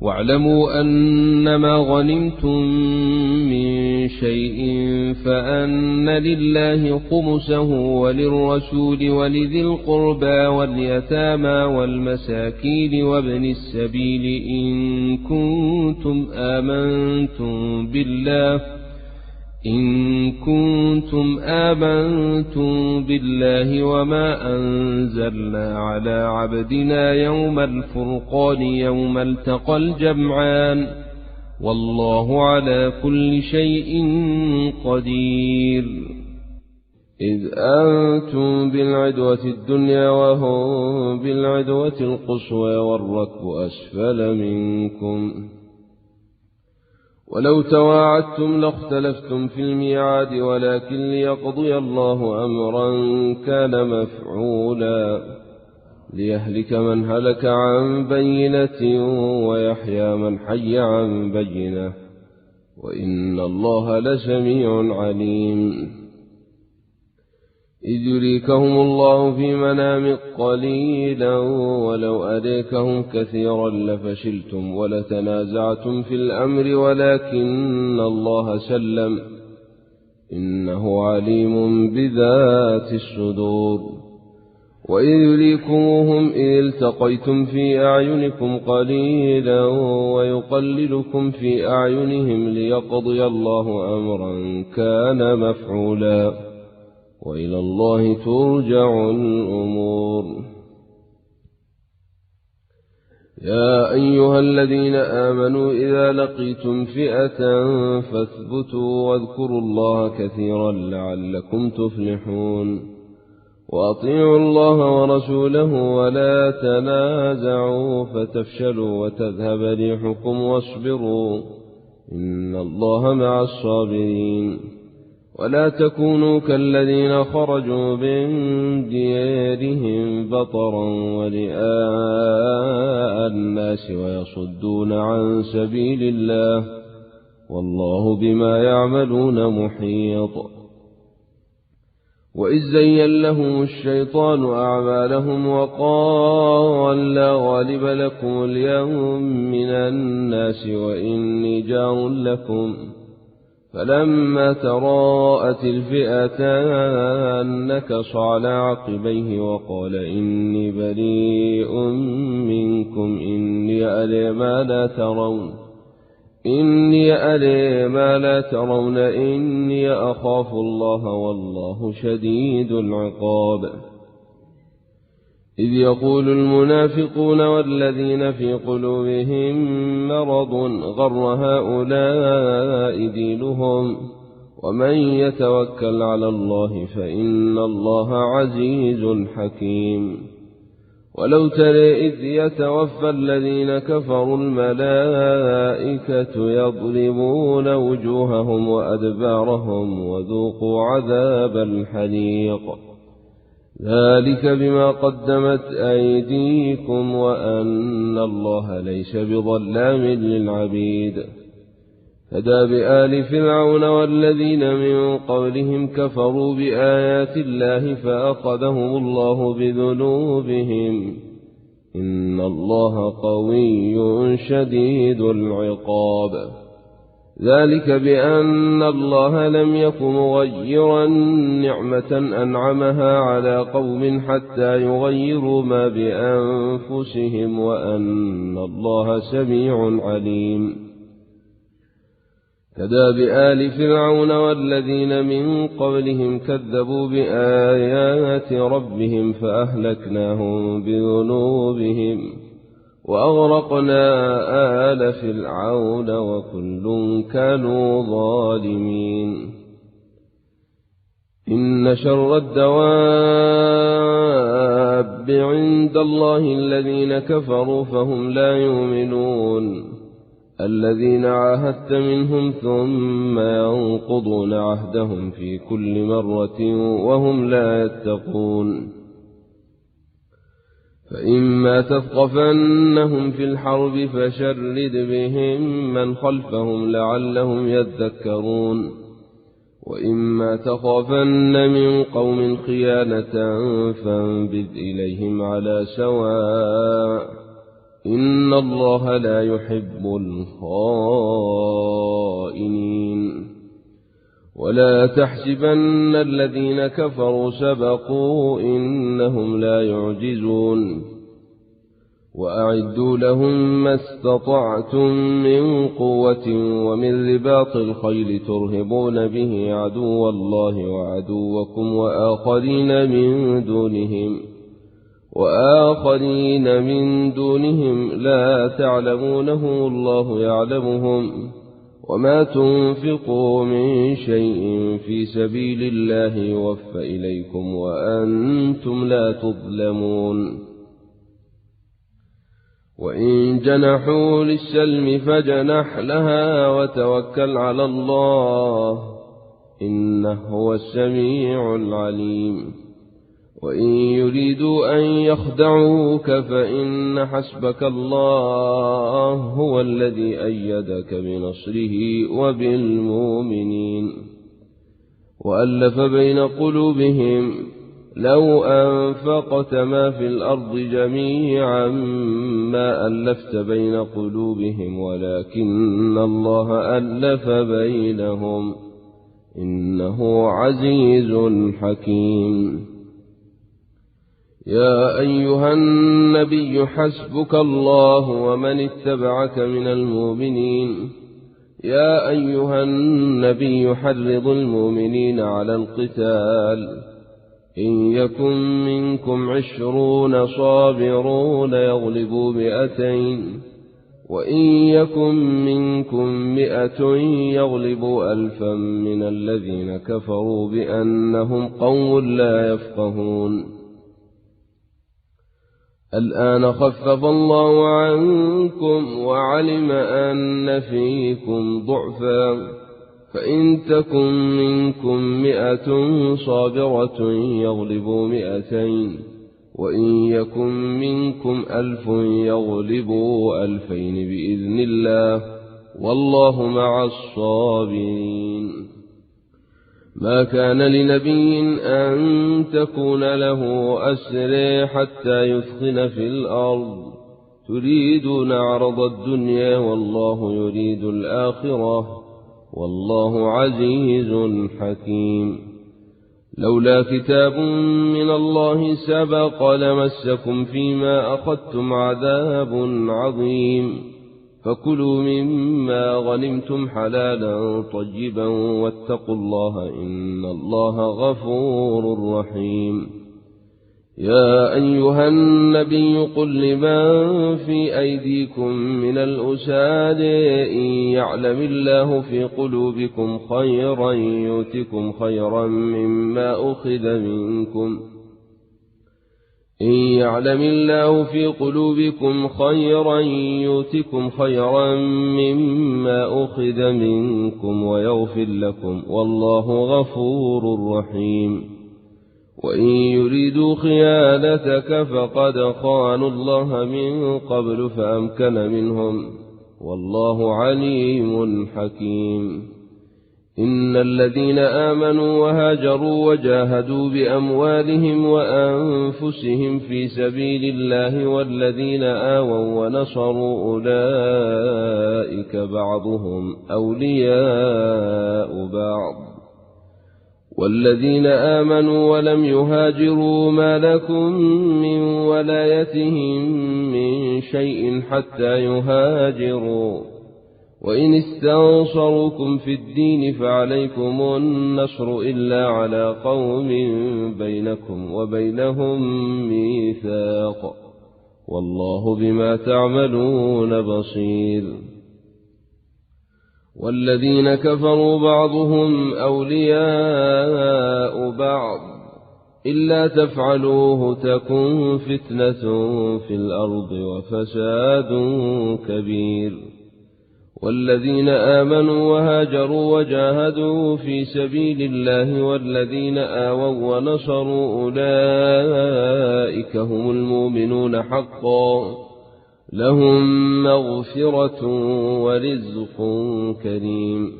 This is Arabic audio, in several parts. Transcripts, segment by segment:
واعلموا أنما غنمتم من شيء فأن لله خمسه وللرسول ولذي القربى واليتامى والمساكين وابن السبيل إن كنتم آمنتم بالله وما أنزلنا على عبدنا يوم الفرقان يوم التقى الجمعان والله على كل شيء قدير. إذ أنتم بالعدوة الدنيا وهم بالعدوة القصوى والركب أسفل منكم ولو تواعدتم لاختلفتم في الميعاد ولكن ليقضي الله أمرا كان مفعولا ليهلك من هلك عن بينة ويحيى من حي عن بينة وإن الله لسميع عليم. إذ يريكهم الله في منامك قليلا ولو أريكهم كثيرا لفشلتم ولتنازعتم في الأمر ولكن الله سلم إنه عليم بذات الصدور. وإذ يريكموهم إذ التقيتم في أعينكم قليلا ويقللكم في أعينهم ليقضي الله أمرا كان مفعولا وإلى الله ترجع الأمور. يا أيها الذين آمنوا إذا لقيتم فئة فاثبتوا واذكروا الله كثيرا لعلكم تفلحون. وأطيعوا الله ورسوله ولا تنازعوا فتفشلوا وتذهب ريحكم واصبروا إن الله مع الصابرين. ولا تكونوا كالذين خرجوا من ديارهم بطرا ورئاء الناس ويصدون عن سبيل الله والله بما يعملون محيط. وإذ زين لهم الشيطان أعمالهم وقال لا غالب لكم اليوم من الناس وإني جار لكم فلما تراءت الفئتان نكص على عقبيه وقال إني بريء منكم إني أرى ما لا ترون إني أخاف الله والله شديد العقاب. إذ يقول المنافقون والذين في قلوبهم مرض غر هؤلاء دينهم ومن يتوكل على الله فإن الله عزيز حكيم. ولو ترى إذ يتوفى الذين كفروا الملائكة يضربون وجوههم وأدبارهم وذوقوا عذاب الحريق ذلك بما قدمت أيديكم وأن الله ليس بظلام للعبيد. فداب آل فرعون والذين من قبلهم كفروا بآيات الله فأخذهم الله بذنوبهم إن الله قوي شديد العقاب. ذلك بأن الله لم يك مغيرا نعمة أنعمها على قوم حتى يغيروا ما بأنفسهم وأن الله سميع عليم. كداب آل فرعون والذين من قبلهم كذبوا بآيات ربهم فأهلكناهم بذنوبهم وأغرقنا آل فرعون وكل كانوا ظالمين. إن شر الدواب عند الله الذين كفروا فهم لا يؤمنون الذين عاهدت منهم ثم ينقضون عهدهم في كل مرة وهم لا يتقون. فإما تثقفنهم في الحرب فشرد بهم من خلفهم لعلهم يذكرون. وإما تخافن من قوم خيانة فانبذ إليهم على سواء إن الله لا يحب الخائنين. ولا تحسبن الذين كفروا سبقوا إنهم لا يعجزون. وأعدوا لهم ما استطعتم من قوة ومن رباط الخيل ترهبون به عدو الله وعدوكم وآخرين من دونهم لا تعلمونهم الله يعلمهم. وما تنفقوا من شيء في سبيل الله يوفى إليكم وأنتم لا تظلمون. وإن جنحوا للسلم فجنح لها وتوكل على الله إنه هو السميع العليم. وإن يريدوا أن يخدعوك فإن حسبك الله هو الذي أيدك بنصره وبالمؤمنين. وألف بين قلوبهم لو أنفقت ما في الأرض جميعا ما ألفت بين قلوبهم ولكن الله ألف بينهم إنه عزيز حكيم. يا أيها النبي حسبك الله ومن اتبعك من المؤمنين. يا أيها النبي حرض المؤمنين على القتال إن يكن منكم 20 صابرون يغلبوا 200 وإن يكن منكم 100 يغلبوا 1000 من الذين كفروا بأنهم قوم لا يفقهون. الآن خفف الله عنكم وعلم أن فيكم ضعفا فإن تكن منكم 100 صابرة يغلبوا 200 وإن يكن منكم 1000 يغلبوا 2000 بإذن الله والله مع الصابرين. ما كان لنبي أن تكون له أسر حتى يثخن في الأرض تريدون عرض الدنيا والله يريد الآخرة والله عزيز حكيم. لولا كتاب من الله سبق لمسكم فيما أخذتم عذاب عظيم. فكلوا مما غنمتم حلالا طيبا واتقوا الله إن الله غفور رحيم. يا أيها النبي قل لمن في أيديكم من الأساد إن يعلم الله في قلوبكم خيرا يؤتكم خيرا مما أخذ منكم إن يعلم الله في قلوبكم خيرا يؤتكم خيرا مما أخذ منكم ويغفر لكم والله غفور رحيم. وإن يريدوا خيانتك فقد خانوا الله من قبل فأمكن منهم والله عليم حكيم. إن الذين آمنوا وهاجروا وجاهدوا بأموالهم وأنفسهم في سبيل الله والذين آووا ونصروا أولئك بعضهم أولياء بعض. والذين آمنوا ولم يهاجروا ما لكم من ولايتهم من شيء حتى يهاجروا وإن استنصروكم في الدين فعليكم النصر إلا على قوم بينكم وبينهم ميثاق والله بما تعملون بصير. والذين كفروا بعضهم أولياء بعض إلا تفعلوه تكن فتنة في الأرض وفساد كبير. والذين آمنوا وهاجروا وجاهدوا في سبيل الله والذين آووا ونصروا أولئك هم المؤمنون حقا لهم مغفرة ورزق كريم.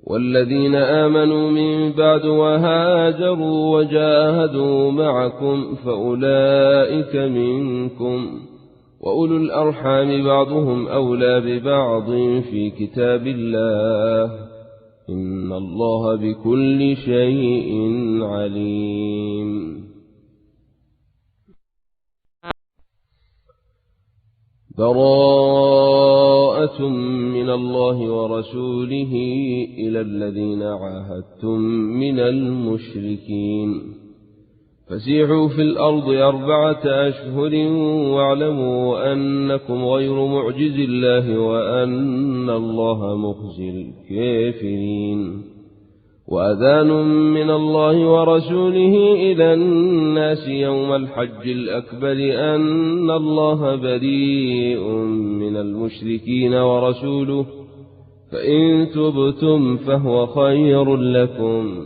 والذين آمنوا من بعد وهاجروا وجاهدوا معكم فأولئك منكم وأولو الأرحام بعضهم أولى ببعض في كتاب الله إن الله بكل شيء عليم. براءة من الله ورسوله إلى الذين عاهدتم من المشركين فسيحوا في الأرض 4 أشهر واعلموا أنكم غير معجز الله وأن الله مخزي الكافرين. وأذان من الله ورسوله إلى الناس يوم الحج الأكبر أن الله بريء من المشركين ورسوله فإن تبتم فهو خير لكم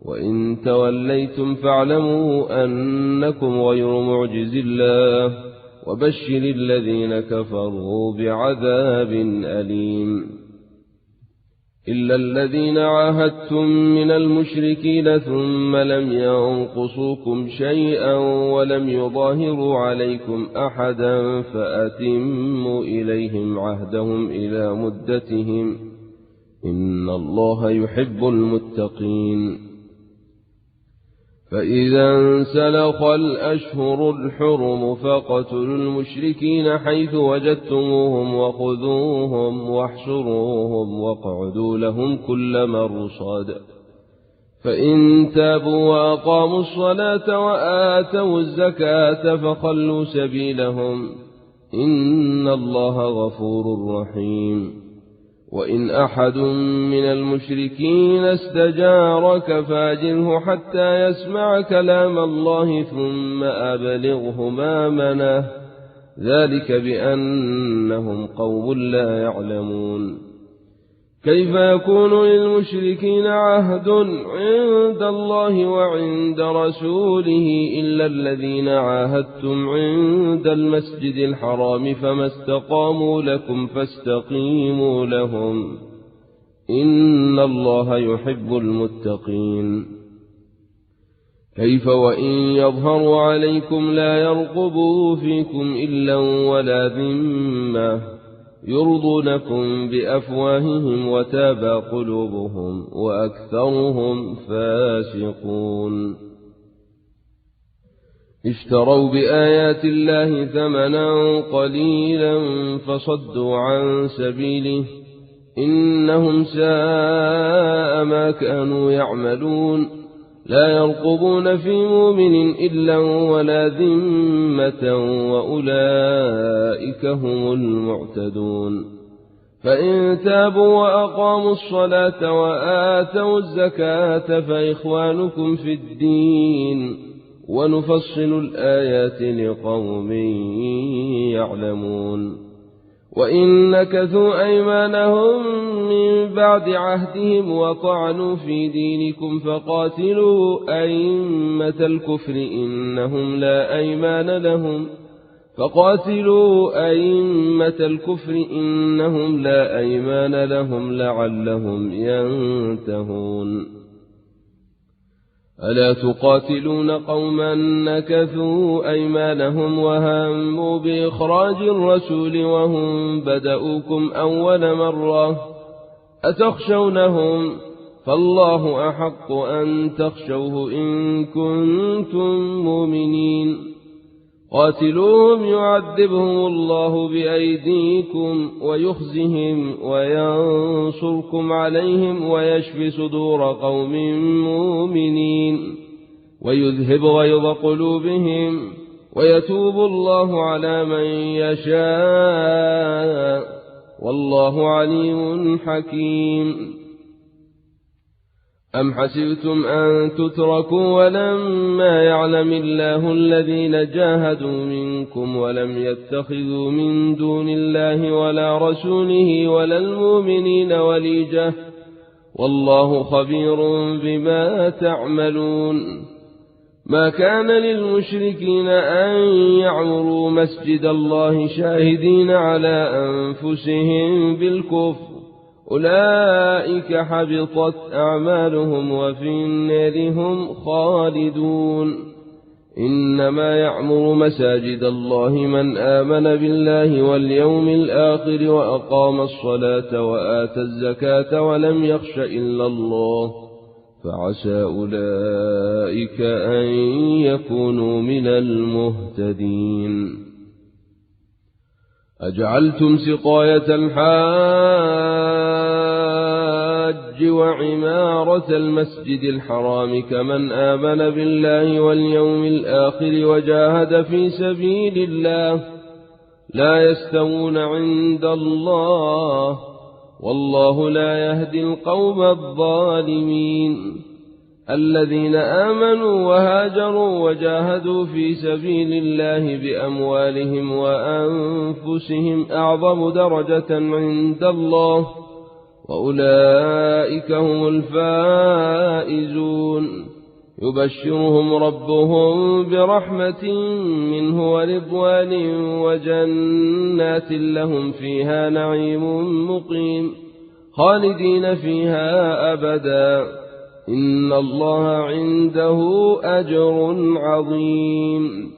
وإن توليتم فاعلموا أنكم غير معجز الله وبشر الذين كفروا بعذاب أليم. إلا الذين عاهدتم من المشركين ثم لم ينقصوكم شيئا ولم يظاهروا عليكم أحدا فأتموا إليهم عهدهم إلى مدتهم إن الله يحب المتقين. فإذا انسلخ الأشهر الحرم فاقتلوا المشركين حيث وجدتموهم وخذوهم واحصروهم واقعدوا لهم كل مرصاد فإن تابوا وأقاموا الصلاة وآتوا الزكاة فخلوا سبيلهم إن الله غفور رحيم. وإن أحد من المشركين استجارك فاجره حتى يسمع كلام الله ثم أبلغه مأمنه ذلك بأنهم قوم لا يعلمون. كيف يكون للمشركين عهد عند الله وعند رسوله إلا الذين عاهدتم عند المسجد الحرام فما استقاموا لكم فاستقيموا لهم إن الله يحب المتقين. كيف وإن يظهروا عليكم لا يرقبوا فيكم إلا ولا ذمة يرضونكم بأفواههم وتابى قلوبهم وأكثرهم فاسقون. اشتروا بآيات الله ثمنا قليلا فصدوا عن سبيله إنهم ساء ما كانوا يعملون. لا يرقبون في مؤمن إلا ولا ذمة وأولئك هم المعتدون. فإن تابوا وأقاموا الصلاة وآتوا الزكاة فإخوانكم في الدين ونفصل الآيات لقوم يعلمون. وإن نكثوا أيمانهم من بعد عهدهم وطعنوا في دينكم فقاتلوا أئمة الكفر إنهم لا أيمان لهم لعلهم ينتهون. ألا تقاتلون قوما نكثوا أيمانهم وهموا بإخراج الرسول وهم بدؤوكم أول مرة أتخشونهم فالله أحق أن تخشوه إن كنتم مؤمنين. قاتلوهم يعذبهم الله بأيديكم ويخزهم وينصركم عليهم ويشفي صدور قوم مؤمنين ويذهب غيظ قلوبهم ويتوب الله على من يشاء والله عليم حكيم. أم حسبتم أن تتركوا ولما يعلم الله الذين جاهدوا منكم ولم يتخذوا من دون الله ولا رسوله ولا المؤمنين وليجة والله خبير بما تعملون. ما كان للمشركين أن يعمروا مسجد الله شاهدين على أنفسهم بالكفر أولئك حبطت أعمالهم وفي النار هم خالدون. إنما يعمر مساجد الله من آمن بالله واليوم الآخر وأقام الصلاة وآتى الزكاة ولم يخش إلا الله فعسى أولئك أن يكونوا من المهتدين. أجعلتم سقاية الحاج وعمارة المسجد الحرام كمن آمن بالله واليوم الآخر وجاهد في سبيل الله لا يستوون عند الله والله لا يهدي القوم الظالمين. الذين آمنوا وهاجروا وجاهدوا في سبيل الله بأموالهم وأنفسهم أعظم درجة عند الله وأولئك هم الفائزون. يبشرهم ربهم برحمة منه ورضوان وجنات لهم فيها نعيم مقيم خالدين فيها أبدا إن الله عنده أجر عظيم.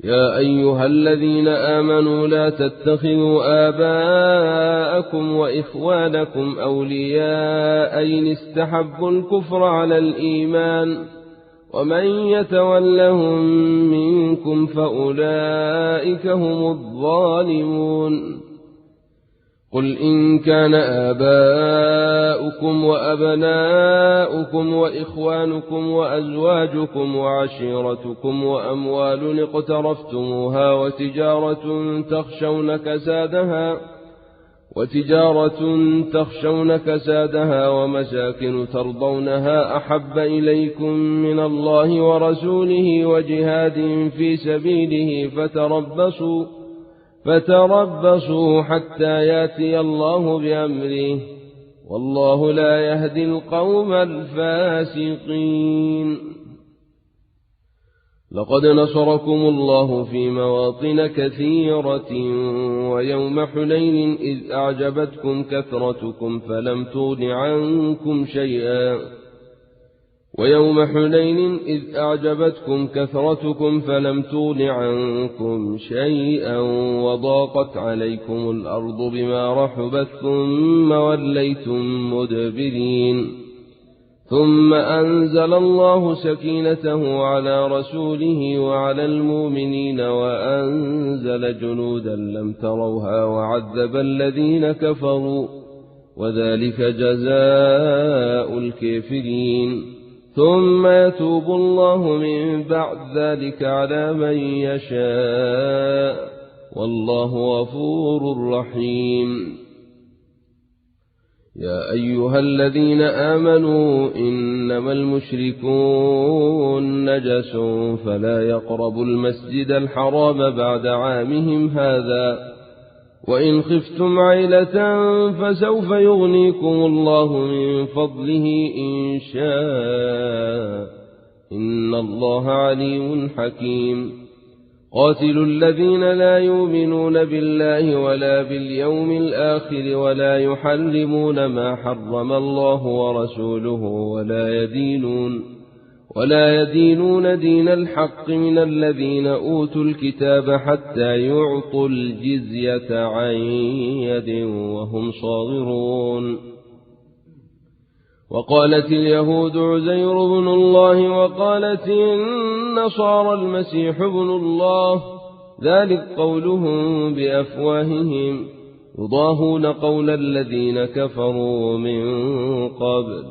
يا أيها الذين آمنوا لا تتخذوا آباءكم وإخوانكم أولياء إن استحبوا الكفر على الإيمان ومن يتولهم منكم فأولئك هم الظالمون. قل إن كان آباؤكم وأبناؤكم وإخوانكم وأزواجكم وعشيرتكم وأموال اقترفتموها وتجارة تخشون كسادها ومساكن ترضونها أحب إليكم من الله ورسوله وجهاد في سبيله فتربصوا حتى يأتي الله بأمره والله لا يهدي القوم الفاسقين. لقد نصركم الله في مواطن كثيرة ويوم حنين إذ أعجبتكم كثرتكم فلم تغن عنكم شيئا وضاقت عليكم الأرض بما رحبت ثم وليتم مدبرين. ثم أنزل الله سكينته على رسوله وعلى المؤمنين وأنزل جنودا لم تروها وعذب الذين كفروا وذلك جزاء الكافرين. ثم يتوب الله من بعد ذلك على من يشاء والله غفور رحيم. يا أيها الذين آمنوا إنما المشركون نجس فلا يقربوا المسجد الحرام بعد عامهم هذا وإن خفتم عيلة فسوف يغنيكم الله من فضله إن شاء إن الله عليم حكيم. قاتلوا الذين لا يؤمنون بالله ولا باليوم الآخر ولا يحرمون ما حرم الله ورسوله ولا يدينون دين الحق من الذين أوتوا الكتاب حتى يعطوا الجزية عن يد وهم صاغرون. وقالت اليهود عزير بن الله وقالت النصارى المسيح ابن الله ذلك قولهم بأفواههم يضاهون قول الذين كفروا من قبل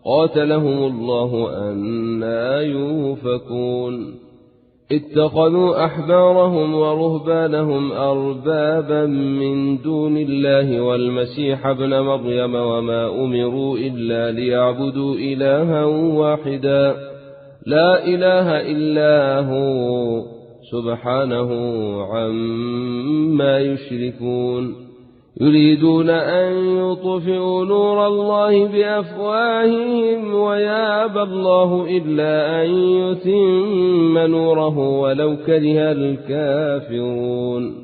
قاتلهم الله أنى يؤفكون. اتخذوا أحبارهم ورهبانهم أربابا من دون الله والمسيح ابن مريم وما أمروا إلا ليعبدوا إلها واحدا لا إله إلا هو سبحانه عما يشركون. يريدون أن يطفئوا نور الله بأفواههم ويابى الله إلا أن يتم نوره ولو كره الكافرون.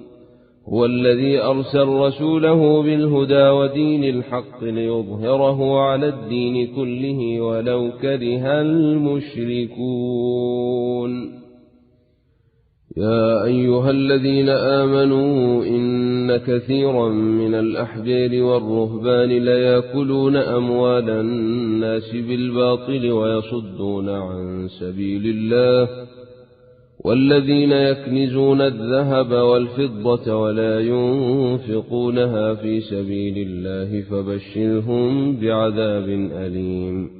هو الذي أرسل رسوله بالهدى ودين الحق ليظهره على الدين كله ولو كره المشركون. يا أيها الذين آمنوا إن كثيرا من الأحبار والرهبان ليأكلون أموال الناس بالباطل ويصدون عن سبيل الله، والذين يكنزون الذهب والفضة ولا ينفقونها في سبيل الله فبشرهم بعذاب أليم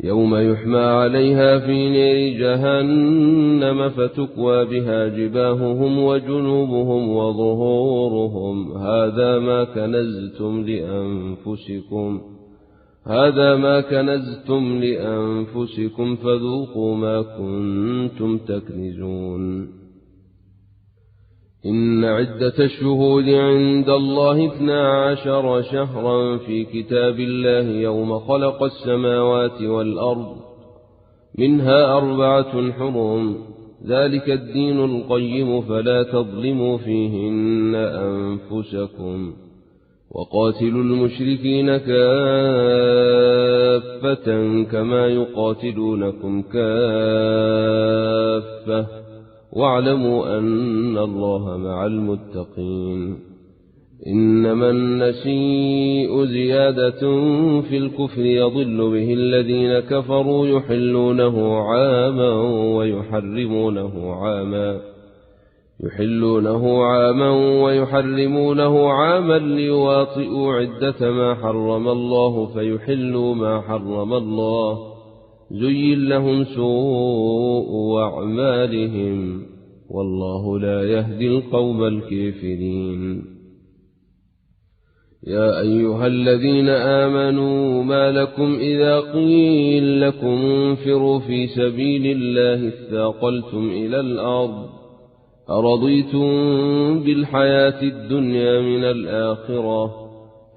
يوم يحمى عليها في نار جهنم فتكوى بها جباههم وجنوبهم وظهورهم هذا ما كنزتم لأنفسكم فذوقوا ما كنتم تكنزون. إن عدة الشهود عند الله 12 شهرا في كتاب الله يوم خلق السماوات والأرض منها 4 حرم، ذلك الدين القيم فلا تظلموا فيهن أنفسكم، وقاتلوا المشركين كافة كما يقاتلونكم كافة واعلموا أن الله مع المتقين. إنما النسيء زيادة في الكفر يضل به الذين كفروا يحلونه عاما ويحرمونه عاما ليواطئوا عدة ما حرم الله فيحلوا ما حرم الله، زين لهم سوء أعمالهم والله لا يهدي القوم الكافرين. يا أيها الذين آمنوا ما لكم إذا قيل لكم انفروا في سبيل الله اثاقلتم إلى الأرض أرضيتم بالحياة الدنيا من الآخرة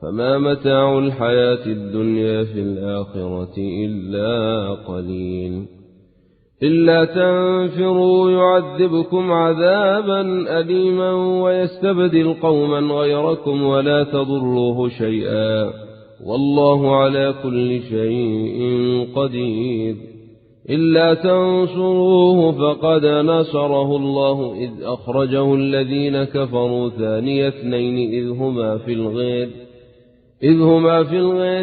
فما متاع الحياة الدنيا في الآخرة إلا قليل. إلا تنفروا يعذبكم عذابا أليما ويستبدل قوما غيركم ولا تضروه شيئا والله على كل شيء قدير. إلا تنصروه فقد نصره الله إذ أخرجه الذين كفروا ثاني اثنين إذ هما في الغار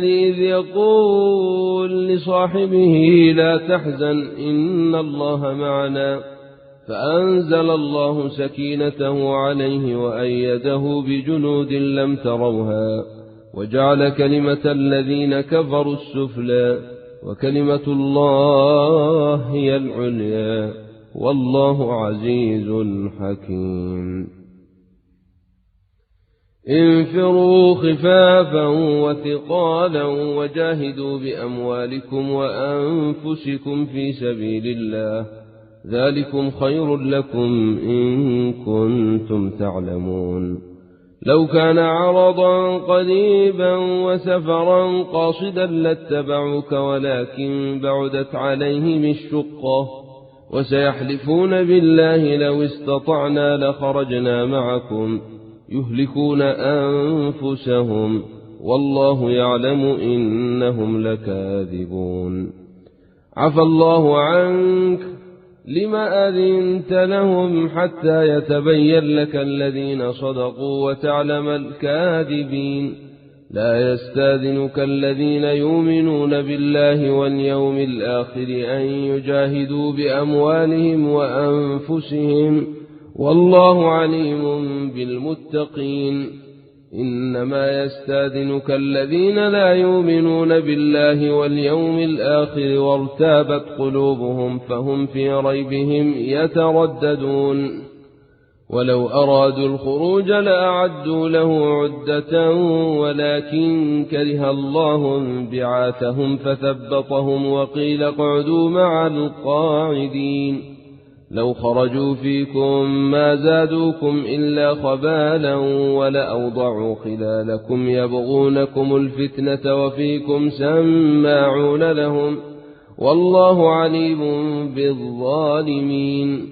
إذ يقول لصاحبه لا تحزن إن الله معنا، فأنزل الله سكينته عليه وأيده بجنود لم تروها وجعل كلمة الذين كفروا السفلى وكلمة الله هي العليا والله عزيز حكيم. انفروا خفافا وثقالا وجاهدوا بأموالكم وأنفسكم في سبيل الله ذلكم خير لكم إن كنتم تعلمون. لو كان عرضا قريبا وسفرا قاصدا لاتبعوك ولكن بعدت عليهم الشقة وسيحلفون بالله لو استطعنا لخرجنا معكم يهلكون أنفسهم والله يعلم إنهم لكاذبون. عفى الله عنك لما أذنت لهم حتى يتبين لك الذين صدقوا وتعلم الكاذبين. لا يستاذنك الذين يؤمنون بالله واليوم الآخر أن يجاهدوا بأموالهم وأنفسهم والله عليم بالمتقين. إنما يستاذنك الذين لا يؤمنون بالله واليوم الآخر وارتابت قلوبهم فهم في ريبهم يترددون. ولو أرادوا الخروج لأعدوا له عدة ولكن كره الله انبعاثهم فثبطهم وقيل اقعدوا مع القاعدين. لو خرجوا فيكم ما زادوكم إلا خبالا ولأوضعوا خلالكم يبغونكم الفتنة وفيكم سماعون لهم والله عليم بالظالمين.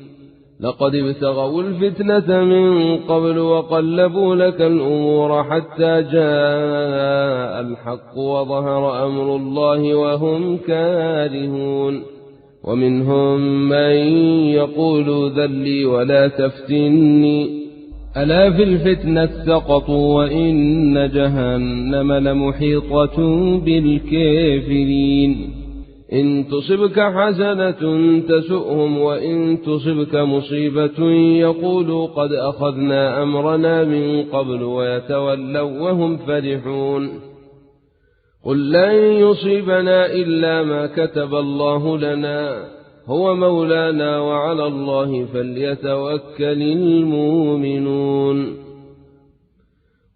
لقد ابتغوا الفتنة من قبل وقلبوا لك الأمور حتى جاء الحق وظهر أمر الله وهم كارهون ومنهم من يقول ذلي ولا تفتني ألا في الفتنة سقطوا وإن جهنم لمحيطة بالكافرين إن تصبك حسنة تسؤهم وإن تصبك مصيبة يقولوا قد أخذنا أمرنا من قبل ويتولوا وهم فرحون قل لن يصيبنا إلا ما كتب الله لنا هو مولانا وعلى الله فليتوكل المؤمنون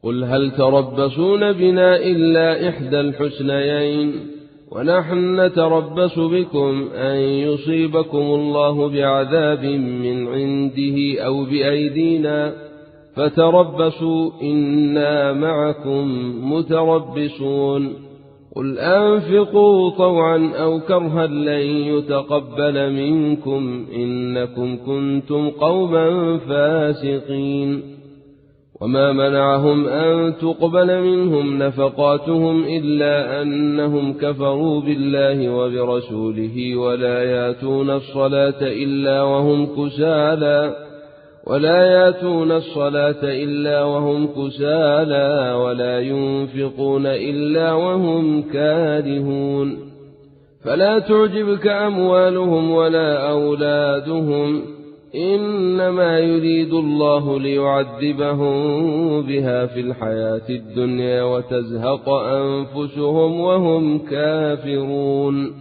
قل هل تربصون بنا إلا إحدى الحسنيين ونحن نتربص بكم أن يصيبكم الله بعذاب من عنده أو بأيدينا فتربصوا إنا معكم متربصون قل أنفقوا طوعا أو كرها لن يتقبل منكم إنكم كنتم قوما فاسقين وما منعهم أن تقبل منهم نفقاتهم إلا أنهم كفروا بالله وبرسوله ولا يأتون الصلاة إلا وهم كسالى ولا ينفقون إلا وهم كارهون فلا تعجبك أموالهم ولا أولادهم إنما يريد الله ليعذبهم بها في الحياة الدنيا وتزهق أنفسهم وهم كافرون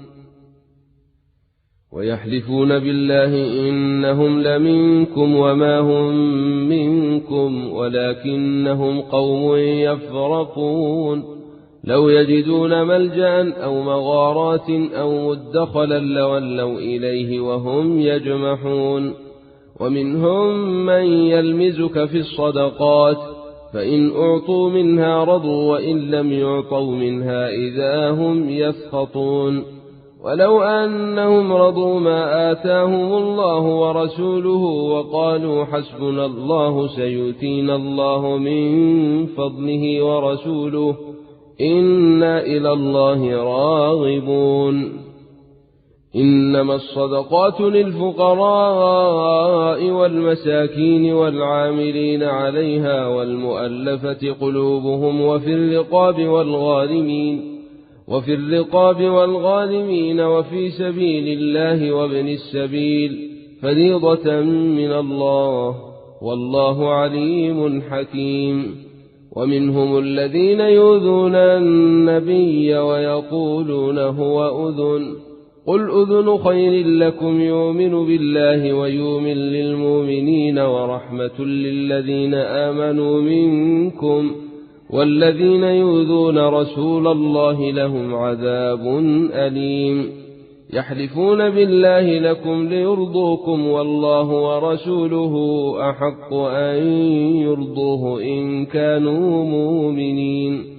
ويحلفون بالله إنهم لمنكم وما هم منكم ولكنهم قوم يفرقون لو يجدون ملجأ أو مغارات أو مدخلا لولوا إليه وهم يجمحون ومنهم من يلمزك في الصدقات فإن أعطوا منها رضوا وإن لم يعطوا منها إذا هم يسخطون ولو أنهم رضوا ما آتاهم الله ورسوله وقالوا حسبنا الله سيؤتينا الله من فضله ورسوله إنا إلى الله راغبون إنما الصدقات للفقراء والمساكين والعاملين عليها والمؤلفة قلوبهم وفي الرقاب والغارمين وفي سبيل الله وابن السبيل فريضة من الله والله عليم حكيم ومنهم الذين يؤذون النبي ويقولون هو أذن قل أذن خير لكم يؤمن بالله ويؤمن للمؤمنين ورحمة للذين آمنوا منكم والذين يؤذون رسول الله لهم عذاب أليم يحلفون بالله لكم ليرضوكم والله ورسوله أحق أن يرضوه إن كانوا مؤمنين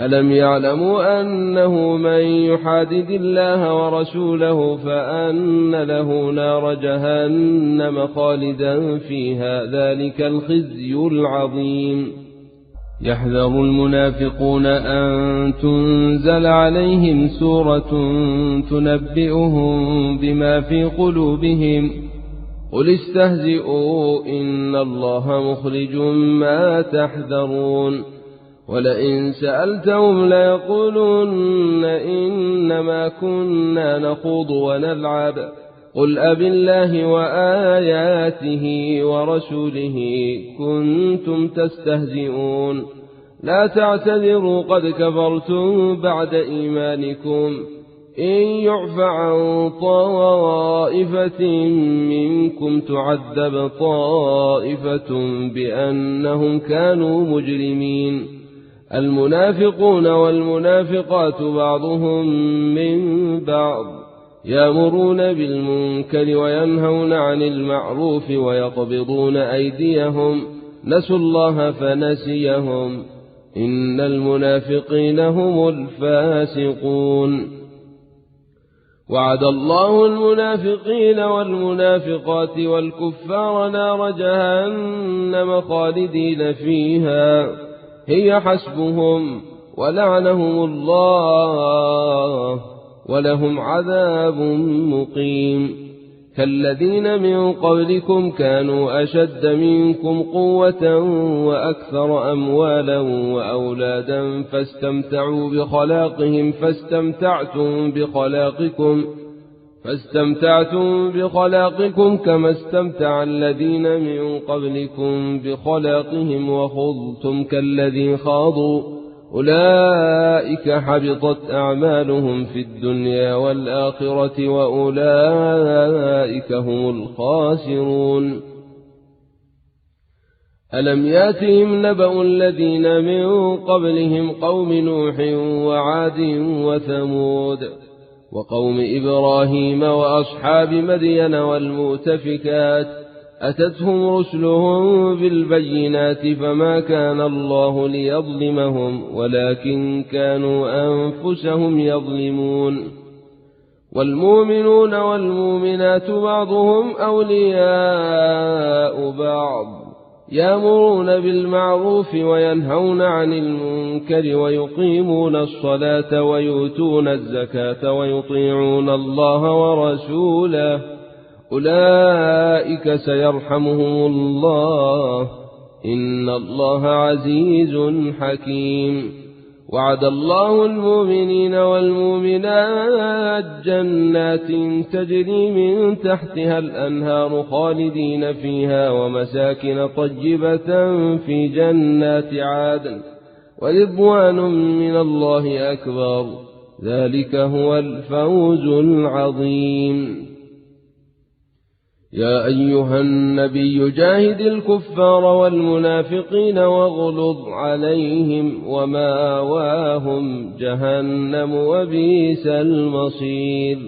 ألم يعلموا أنه من يحادد الله ورسوله فأن له نار جهنم خالدا فيها ذلك الخزي العظيم يحذر المنافقون أن تنزل عليهم سورة تنبئهم بما في قلوبهم قل استهزئوا إن الله مخرج ما تحذرون ولئن سألتهم ليقولن إنما كنا نخوض ونلعب قل أبالله وآياته ورسوله كنتم تستهزئون لا تعتذروا قد كفرتم بعد إيمانكم إن يعف عن طائفة منكم تعذب طائفة بأنهم كانوا مجرمين المنافقون والمنافقات بعضهم من بعض يأمرون بالمنكر وينهون عن المعروف ويقبضون أيديهم نسوا الله فنسيهم إن المنافقين هم الفاسقون وعد الله المنافقين والمنافقات والكفار نار جهنم خالدين فيها هي حسبهم ولعنهم الله ولهم عذاب مقيم كالذين من قبلكم كانوا أشد منكم قوة وأكثر أموالا وأولادا فاستمتعوا فاستمتعتم بخلاقكم كما استمتع الذين من قبلكم بخلاقهم وخضتم كالذي خاضوا أولئك حبطت أعمالهم في الدنيا والآخرة وأولئك هم الخاسرون ألم ياتهم نبأ الذين من قبلهم قوم نوح وعاد وثمود وقوم إبراهيم وأصحاب مدين والمؤتفكات أتتهم رسلهم بالبينات فما كان الله ليظلمهم ولكن كانوا أنفسهم يظلمون والمؤمنون والمؤمنات بعضهم أولياء بعض يأمرون بالمعروف وينهون عن المنكر ويقيمون الصلاة ويؤتون الزكاة ويطيعون الله ورسوله أولئك سيرحمهم الله إن الله عزيز حكيم وعد الله المؤمنين والمؤمنات جنات تجري من تحتها الأنهار خالدين فيها ومساكن طيبة في جنات عدن ورضوان من الله أكبر ذلك هو الفوز العظيم يا أيها النبي جاهد الكفار والمنافقين واغلظ عليهم وماواهم جهنم وبئس المصير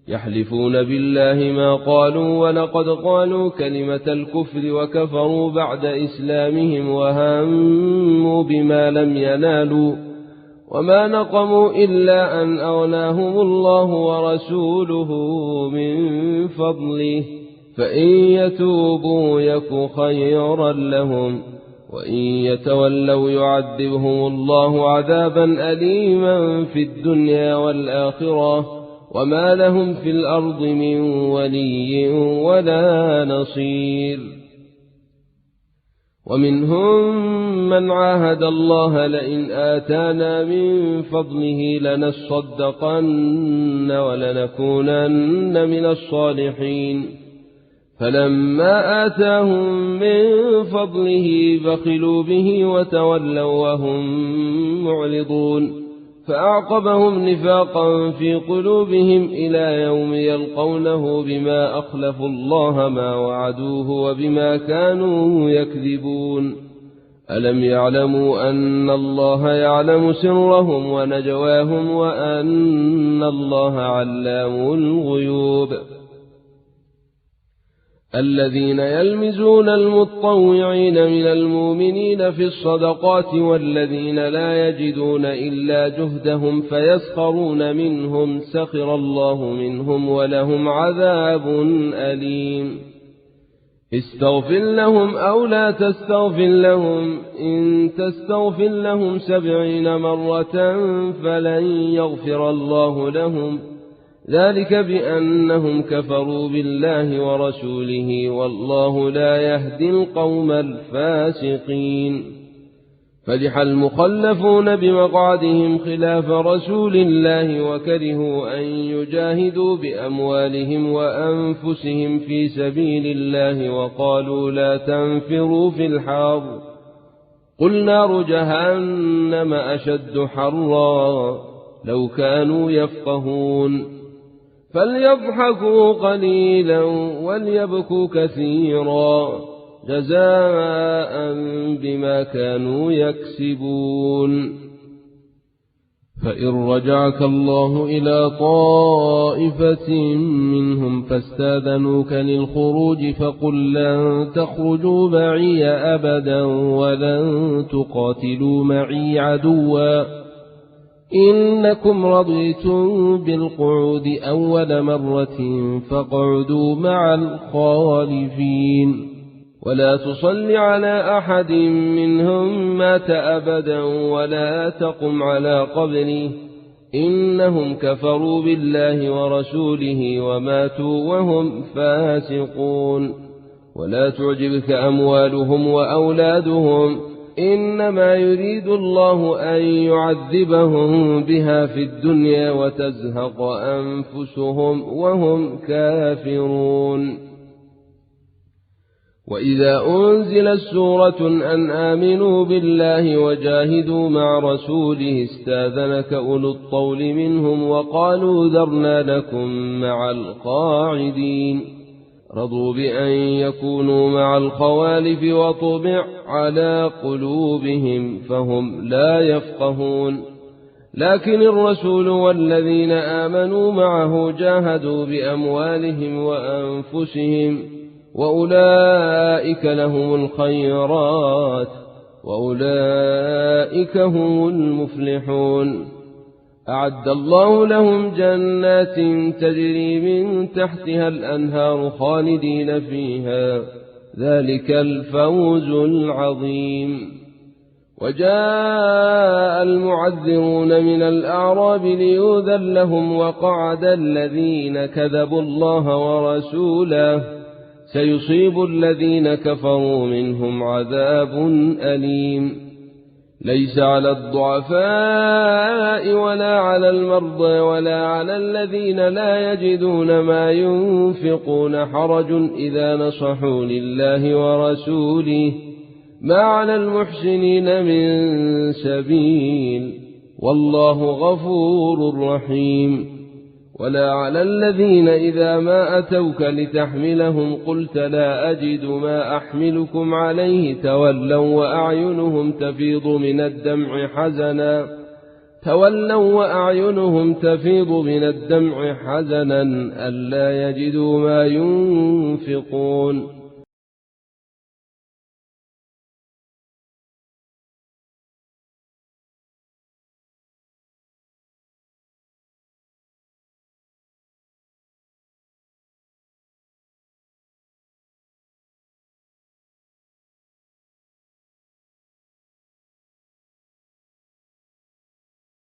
يحلفون بالله ما قالوا ولقد قالوا كلمة الكفر وكفروا بعد إسلامهم وهموا بما لم ينالوا وما نقموا إلا أن أغناهم الله ورسوله من فضله فإن يتوبوا يك خيرا لهم وإن يتولوا يعذبهم الله عذابا أليما في الدنيا والآخرة وما لهم في الأرض من ولي ولا نصير ومنهم من عاهد الله لئن آتانا من فضله لنصدقن ولنكونن من الصالحين فلما آتاهم من فضله بخلوا به وتولوا وهم معرضون فأعقبهم نفاقا في قلوبهم إلى يوم يلقونه بما أخلفوا الله ما وعدوه وبما كانوا يكذبون ألم يعلموا أن الله يعلم سرهم ونجواهم وأن الله علام الغيوب الذين يلمزون المتطوعين من المؤمنين في الصدقات والذين لا يجدون إلا جهدهم فيسخرون منهم سخر الله منهم ولهم عذاب أليم استغفر لهم أو لا تستغفر لهم إن تستغفر لهم 70 مرة فلن يغفر الله لهم ذلك بأنهم كفروا بالله ورسوله والله لا يهدي القوم الفاسقين فرح المخلفون بمقعدهم خلاف رسول الله وكرهوا أن يجاهدوا بأموالهم وأنفسهم في سبيل الله وقالوا لا تنفروا في الحار قل نار جهنم أشد حرا لو كانوا يفقهون فليضحكوا قليلا وليبكوا كثيرا جزاء بما كانوا يكسبون فإن رجعك الله إلى طائفة منهم فاستاذنوك للخروج فقل لن تخرجوا معي أبدا ولن تقاتلوا معي عدوا إنكم رضيتم بالقعود أول مرة فاقعدوا مع الخالفين ولا تصل على أحد منهم مات أبدا ولا تقم على قبره إنهم كفروا بالله ورسوله وماتوا وهم فاسقون ولا تعجبك أموالهم وأولادهم إنما يريد الله أن يعذبهم بها في الدنيا وتزهق أنفسهم وهم كافرون وإذا أنزلت سورة أن آمنوا بالله وجاهدوا مع رسوله استاذنك أولو الطول منهم وقالوا ذرنا لكم مع القاعدين رضوا بأن يكونوا مع الخوالف وطبع على قلوبهم فهم لا يفقهون لكن الرسول والذين آمنوا معه جاهدوا بأموالهم وأنفسهم وأولئك لهم الخيرات وأولئك هم المفلحون أعد الله لهم جنات تجري من تحتها الأنهار خالدين فيها ذلك الفوز العظيم وجاء المعذرون من الأعراب ليؤذن لهم وقعد الذين كذبوا الله ورسوله سيصيب الذين كفروا منهم عذاب أليم ليس على الضعفاء ولا على المرضى ولا على الذين لا يجدون ما ينفقون حرج إذا نصحوا لله ورسوله ما على المحسنين من سبيل والله غفور رحيم ولا على الذين إذا ما أتوك لتحملهم قلت لا أجد ما أحملكم عليه تولوا وأعينهم تفيض من الدمع حزنا ألا يجدوا ما ينفقون